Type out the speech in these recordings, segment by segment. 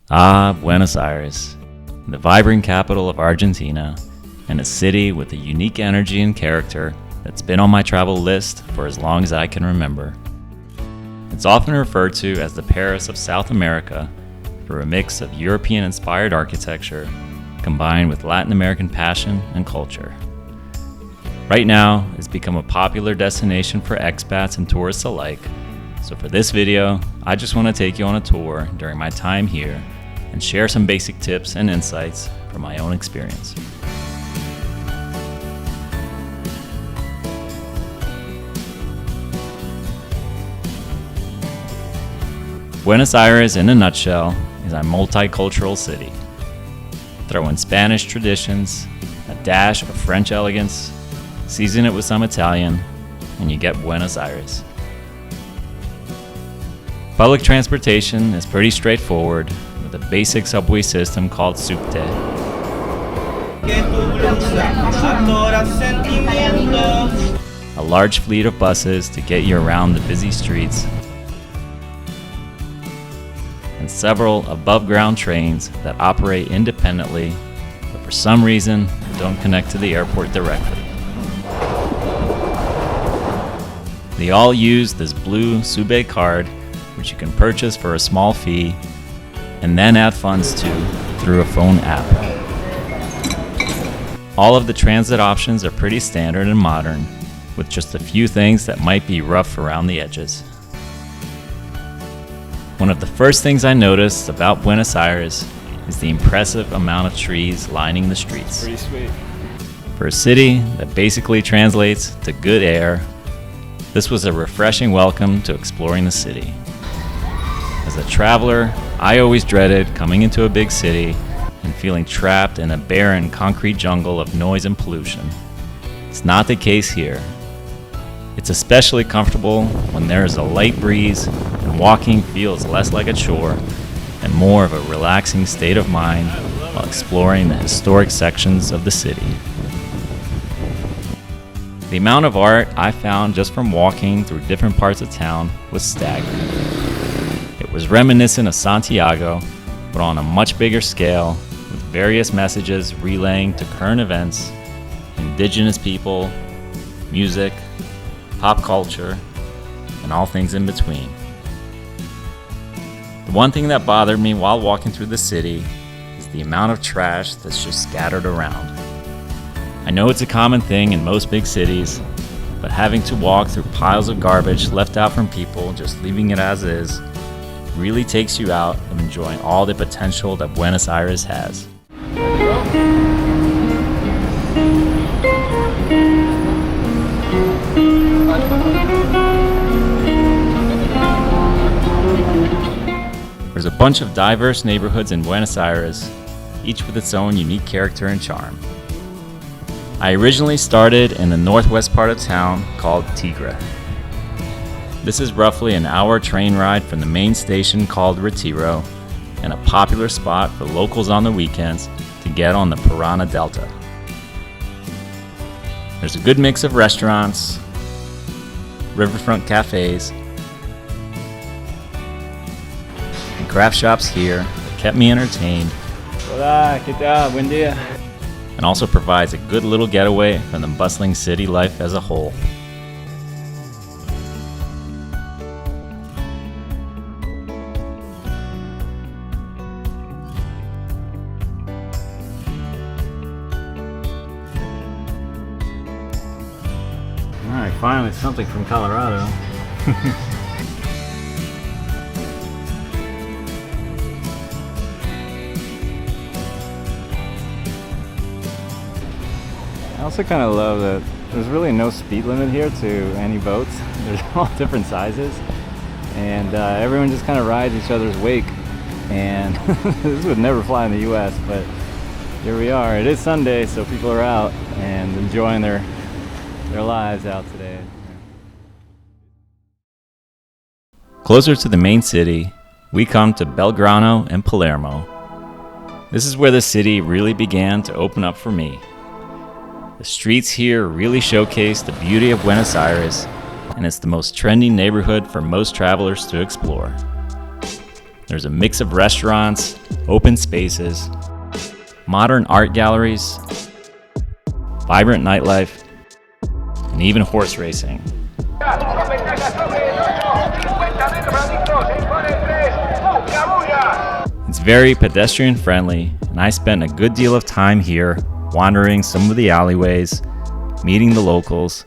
Ah, Buenos Aires, the vibrant capital of Argentina, and a city with a unique energy and character that's been on my travel list for as long as I can remember. It's often referred to as the Paris of South America for a mix of European-inspired architecture combined with Latin American passion and culture. Right now, it's become a popular destination for expats and tourists alike, so for this video, I just want to take you on a tour during my time here and share some basic tips and insights from my own experience. Buenos Aires, in a nutshell, is a multicultural city. Throw in Spanish traditions, a dash of French elegance, season it with some Italian, and you get Buenos Aires. Public transportation is pretty straightforward, with a basic subway system called subte. A large fleet of buses to get you around the busy streets, and several above-ground trains that operate independently, but for some reason don't connect to the airport directly. They all use this blue Sube card, which you can purchase for a small fee, and then add funds to through a phone app. All of the transit options are pretty standard and modern, with just a few things that might be rough around the edges. One of the first things I noticed about Buenos Aires is the impressive amount of trees lining the streets. Pretty sweet. For a city that basically translates to good air, this was a refreshing welcome to exploring the city. As a traveler, I always dreaded coming into a big city and feeling trapped in a barren concrete jungle of noise and pollution. It's not the case here. It's especially comfortable when there is a light breeze and walking feels less like a chore and more of a relaxing state of mind while exploring the historic sections of the city. The amount of art I found just from walking through different parts of town was staggering. It was reminiscent of Santiago, but on a much bigger scale, with various messages relaying to current events, indigenous people, music, pop culture, and all things in between. The one thing that bothered me while walking through the city is the amount of trash that's just scattered around. I know it's a common thing in most big cities, but having to walk through piles of garbage left out from people just leaving it as is really takes you out of enjoying all the potential that Buenos Aires has. There's a bunch of diverse neighborhoods in Buenos Aires, each with its own unique character and charm. I originally started in the northwest part of town called Tigre. This is roughly an hour train ride from the main station called Retiro, and a popular spot for locals on the weekends to get on the Tigre Delta. There's a good mix of restaurants, riverfront cafes, and craft shops here that kept me entertained. Hola, ¿qué tal? Buen día. And also provides a good little getaway from the bustling city life as a whole. Alright, finally something from Colorado. I also kind of love that there's really no speed limit here to any boats. There's all different sizes, and everyone just kind of rides each other's wake. And this would never fly in the US, but here we are. It is Sunday, so people are out and enjoying their lives out today. Closer to the main city, we come to Belgrano and Palermo. This is where the city really began to open up for me. The streets here really showcase the beauty of Buenos Aires, and it's the most trendy neighborhood for most travelers to explore. There's a mix of restaurants, open spaces, modern art galleries, vibrant nightlife, and even horse racing. It's very pedestrian friendly, and I spent a good deal of time here wandering some of the alleyways, meeting the locals,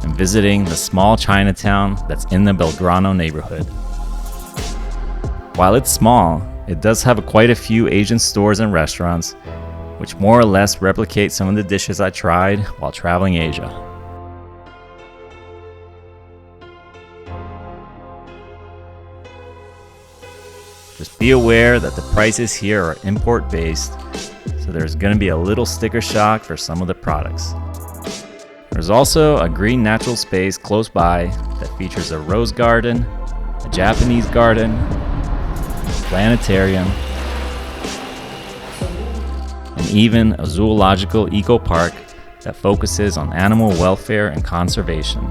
and visiting the small Chinatown that's in the Belgrano neighborhood. While it's small, it does have quite a few Asian stores and restaurants, which more or less replicate some of the dishes I tried while traveling Asia. Just be aware that the prices here are import-based, so there's going to be a little sticker shock for some of the products. There's also a green natural space close by that features a rose garden, a Japanese garden, a planetarium, and even a zoological eco-park that focuses on animal welfare and conservation.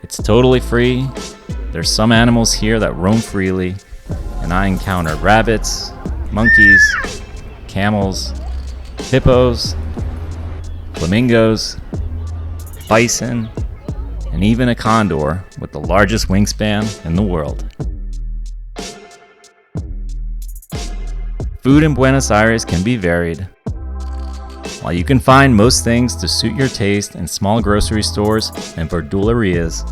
It's totally free. There's some animals here that roam freely, and I encountered rabbits, monkeys, camels, hippos, flamingos, bison, and even a condor with the largest wingspan in the world. Food in Buenos Aires can be varied. While you can find most things to suit your taste in small grocery stores and verdulerias,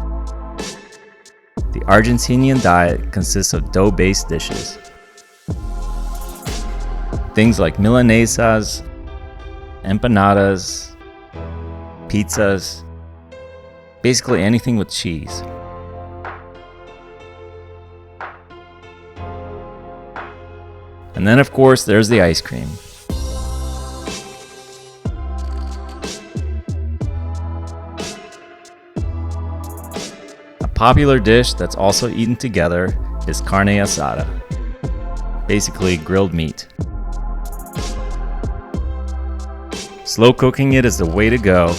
the Argentinian diet consists of dough-based dishes. Things like milanesas, empanadas, pizzas, basically anything with cheese. And then of course there's the ice cream. A popular dish that's also eaten together is carne asada, basically grilled meat. Slow cooking it is the way to go,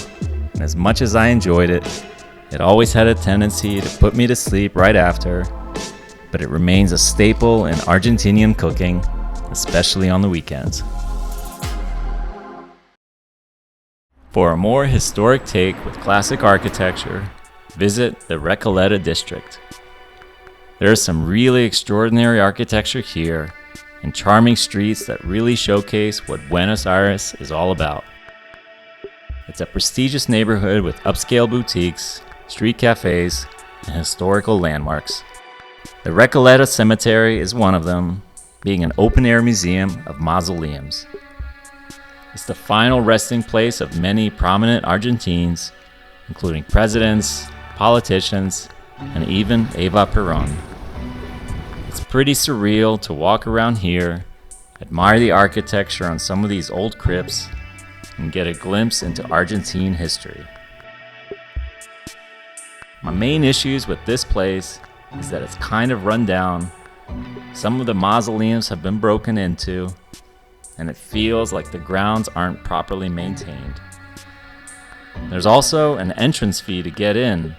and as much as I enjoyed it, it always had a tendency to put me to sleep right after, but it remains a staple in Argentinian cooking, especially on the weekends. For a more historic take with classic architecture, visit the Recoleta district. There is some really extraordinary architecture here, and charming streets that really showcase what Buenos Aires is all about. It's a prestigious neighborhood with upscale boutiques, street cafes, and historical landmarks. The Recoleta Cemetery is one of them, being an open-air museum of mausoleums. It's the final resting place of many prominent Argentines, including presidents, politicians, and even Eva Perón. It's pretty surreal to walk around here, admire the architecture on some of these old crypts, and get a glimpse into Argentine history. My main issues with this place is that it's kind of run down. Some of the mausoleums have been broken into, and it feels like the grounds aren't properly maintained. There's also an entrance fee to get in,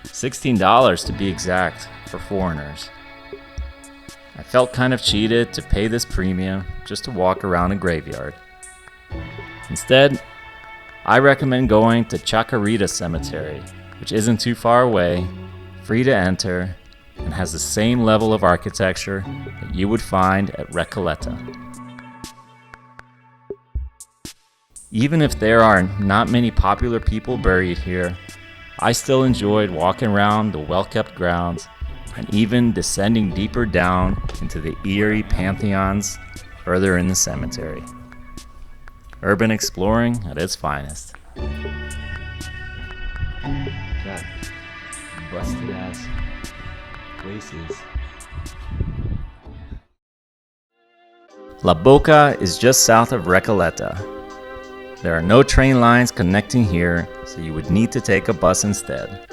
$16 to be exact, for foreigners. I felt kind of cheated to pay this premium just to walk around a graveyard. Instead, I recommend going to Chacarita Cemetery, which isn't too far away, free to enter, and has the same level of architecture that you would find at Recoleta. Even if there are not many popular people buried here, I still enjoyed walking around the well-kept grounds and even descending deeper down into the eerie pantheons further in the cemetery. Urban exploring at its finest. God, busted ass places. La Boca is just south of Recoleta. There are no train lines connecting here, so you would need to take a bus instead.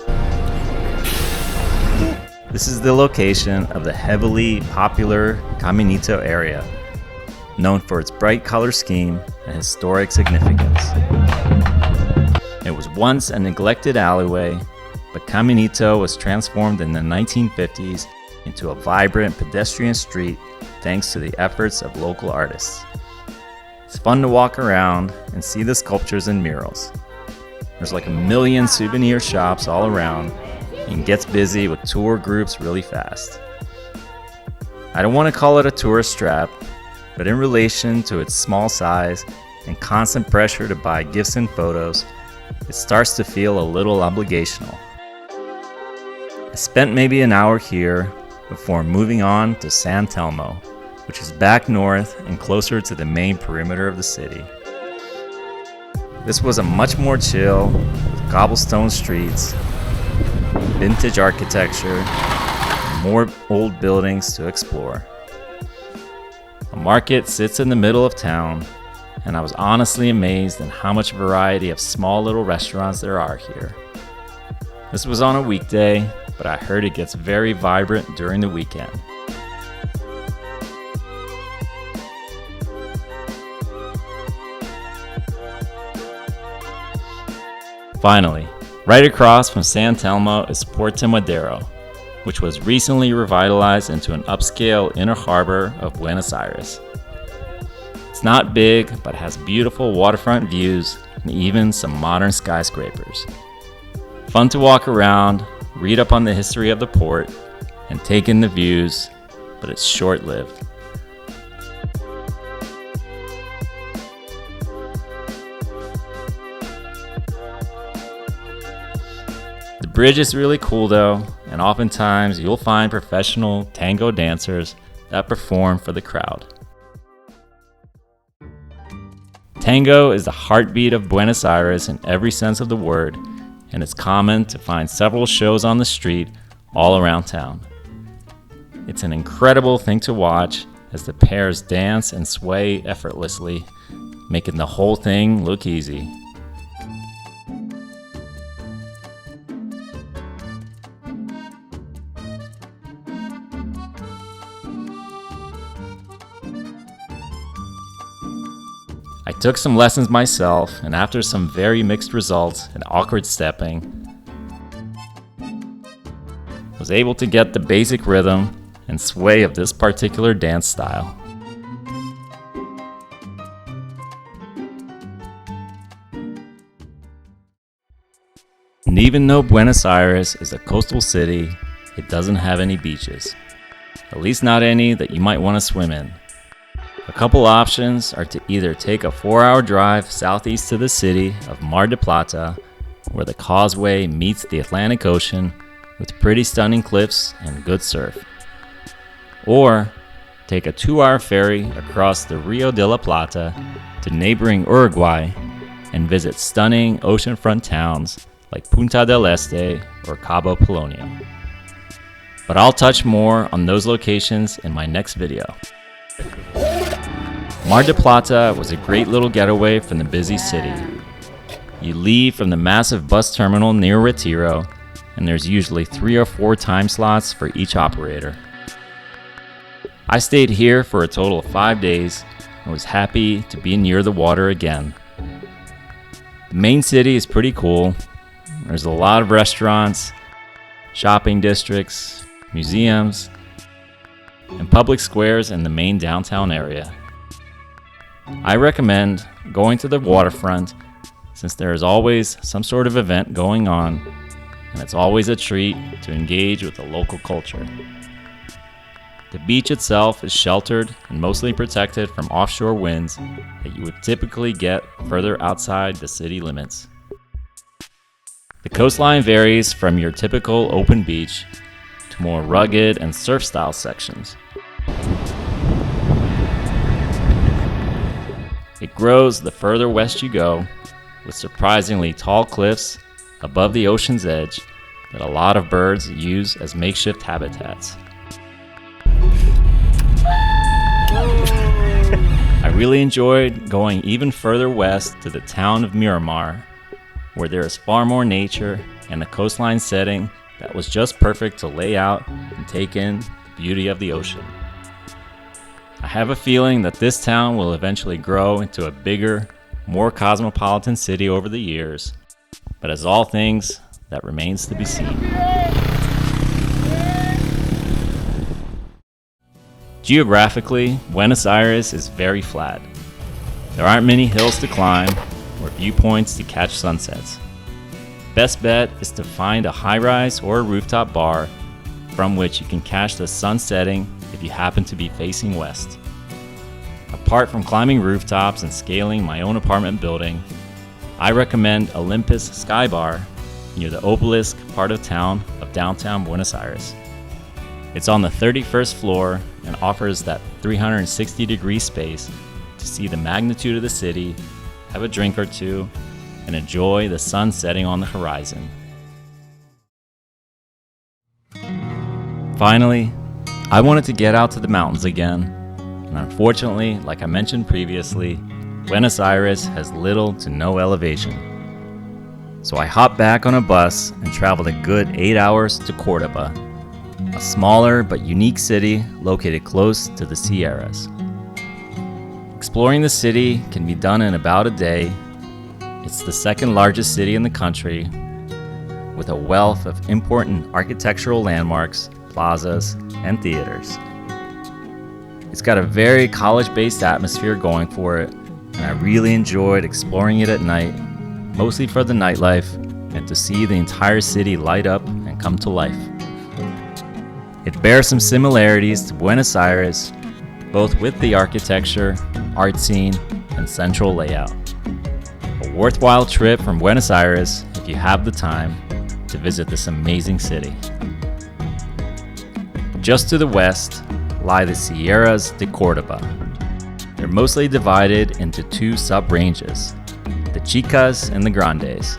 This is the location of the heavily popular Caminito area, known for its bright color scheme and historic significance. It was once a neglected alleyway, but Caminito was transformed in the 1950s into a vibrant pedestrian street thanks to the efforts of local artists. It's fun to walk around and see the sculptures and murals. There's like a million souvenir shops all around and gets busy with tour groups really fast. I don't want to call it a tourist trap, but in relation to its small size and constant pressure to buy gifts and photos, it starts to feel a little obligational. I spent maybe an hour here before moving on to San Telmo, which is back north and closer to the main perimeter of the city. This was a much more chill, with cobblestone streets, vintage architecture, and more old buildings to explore. A market sits in the middle of town, and I was honestly amazed at how much variety of small little restaurants there are here. This was on a weekday, but I heard it gets very vibrant during the weekend. Finally, right across from San Telmo is Puerto Madero, which was recently revitalized into an upscale inner harbor of Buenos Aires. It's not big, but has beautiful waterfront views and even some modern skyscrapers. Fun to walk around, read up on the history of the port, and take in the views, but it's short-lived. The bridge is really cool though, and oftentimes you'll find professional tango dancers that perform for the crowd. Tango is the heartbeat of Buenos Aires in every sense of the word, and it's common to find several shows on the street all around town. It's an incredible thing to watch as the pairs dance and sway effortlessly, making the whole thing look easy. I took some lessons myself, and after some very mixed results and awkward stepping, was able to get the basic rhythm and sway of this particular dance style. And even though Buenos Aires is a coastal city, it doesn't have any beaches. At least not any that you might want to swim in. A couple options are to either take a 4-hour drive southeast to the city of Mar del Plata, where the causeway meets the Atlantic Ocean with pretty stunning cliffs and good surf. Or take a 2-hour ferry across the Rio de la Plata to neighboring Uruguay and visit stunning oceanfront towns like Punta del Este or Cabo Polonio. But I'll touch more on those locations in my next video. Mar del Plata was a great little getaway from the busy city. You leave from the massive bus terminal near Retiro, and there's usually 3 or 4 time slots for each operator. I stayed here for a total of 5 days and was happy to be near the water again. The main city is pretty cool. There's a lot of restaurants, shopping districts, museums, and public squares in the main downtown area. I recommend going to the waterfront since there is always some sort of event going on, and it's always a treat to engage with the local culture. The beach itself is sheltered and mostly protected from offshore winds that you would typically get further outside the city limits. The coastline varies from your typical open beach to more rugged and surf-style sections. It grows the further west you go, with surprisingly tall cliffs above the ocean's edge that a lot of birds use as makeshift habitats. I really enjoyed going even further west to the town of Miramar, where there is far more nature and a coastline setting that was just perfect to lay out and take in the beauty of the ocean. I have a feeling that this town will eventually grow into a bigger, more cosmopolitan city over the years, but as all things, that remains to be seen. Geographically, Buenos Aires is very flat. There aren't many hills to climb or viewpoints to catch sunsets. Best bet is to find a high-rise or a rooftop bar from which you can catch the sun setting if you happen to be facing west. Apart from climbing rooftops and scaling my own apartment building, I recommend Olympus Sky Bar near the Obelisk part of town of downtown Buenos Aires. It's on the 31st floor and offers that 360-degree space to see the magnitude of the city, have a drink or two, and enjoy the sun setting on the horizon. Finally, I wanted to get out to the mountains again, and unfortunately, like I mentioned previously, Buenos Aires has little to no elevation. So I hopped back on a bus and traveled a good 8 hours to Cordoba, a smaller but unique city located close to the Sierras. Exploring the city can be done in about a day. It's the second largest city in the country, with a wealth of important architectural landmarks, plazas, and theaters. It's got a very college-based atmosphere going for it, and I really enjoyed exploring it at night, mostly for the nightlife and to see the entire city light up and come to life. It bears some similarities to Buenos Aires, both with the architecture, art scene, and central layout. A worthwhile trip from Buenos Aires if you have the time to visit this amazing city. Just to the west lie the Sierras de Cordoba. They're mostly divided into two sub-ranges, the Chicas and the Grandes.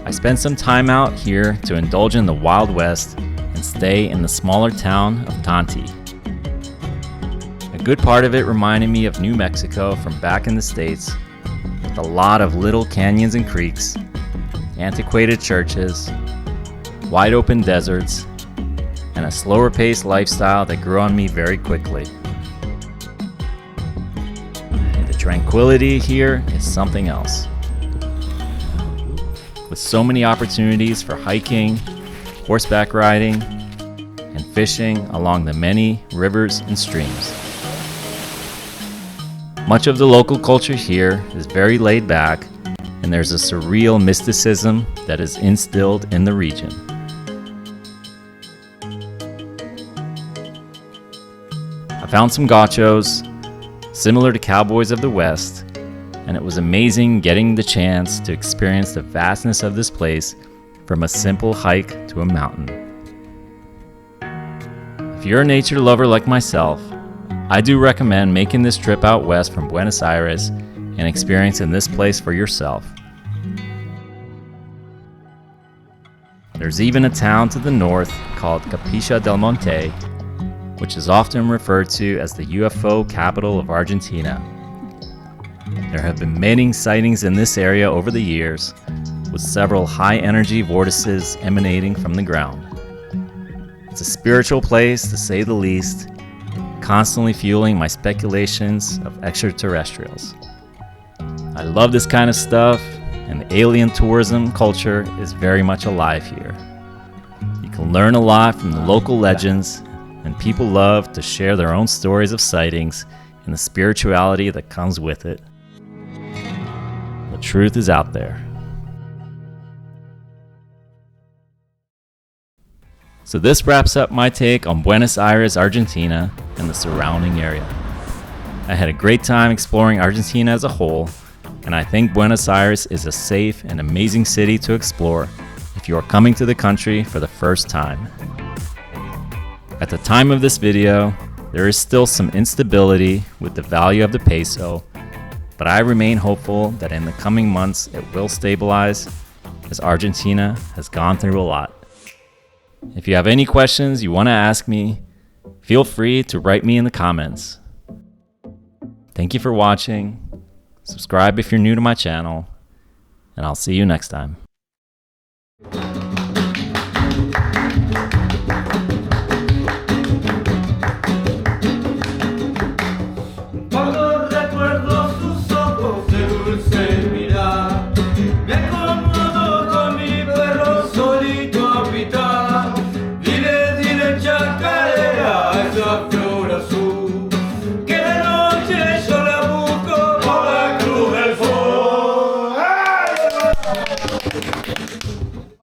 I spent some time out here to indulge in the Wild West and stay in the smaller town of Tanti. A good part of it reminded me of New Mexico from back in the States, with a lot of little canyons and creeks, antiquated churches, wide open deserts, and a slower paced lifestyle that grew on me very quickly. The tranquility here is something else. With so many opportunities for hiking, horseback riding, and fishing along the many rivers and streams. Much of the local culture here is very laid back, and there's a surreal mysticism that is instilled in the region. I found some gauchos, similar to cowboys of the West, and it was amazing getting the chance to experience the vastness of this place from a simple hike to a mountain. If you're a nature lover like myself, I do recommend making this trip out west from Buenos Aires and experiencing this place for yourself. There's even a town to the north called Capilla del Monte, which is often referred to as the UFO capital of Argentina. There have been many sightings in this area over the years, with several high-energy vortices emanating from the ground. It's a spiritual place, to say the least, constantly fueling my speculations of extraterrestrials. I love this kind of stuff, and the alien tourism culture is very much alive here. You can learn a lot from the local legends, and people love to share their own stories of sightings and the spirituality that comes with it. The truth is out there. So this wraps up my take on Buenos Aires, Argentina, and the surrounding area. I had a great time exploring Argentina as a whole, and I think Buenos Aires is a safe and amazing city to explore if you are coming to the country for the first time. At the time of this video, there is still some instability with the value of the peso, but I remain hopeful that in the coming months it will stabilize, as Argentina has gone through a lot. If you have any questions you want to ask me, feel free to write me in the comments. Thank you for watching. Subscribe if you're new to my channel, and I'll see you next time. Dile, chacarera, esa flor azul.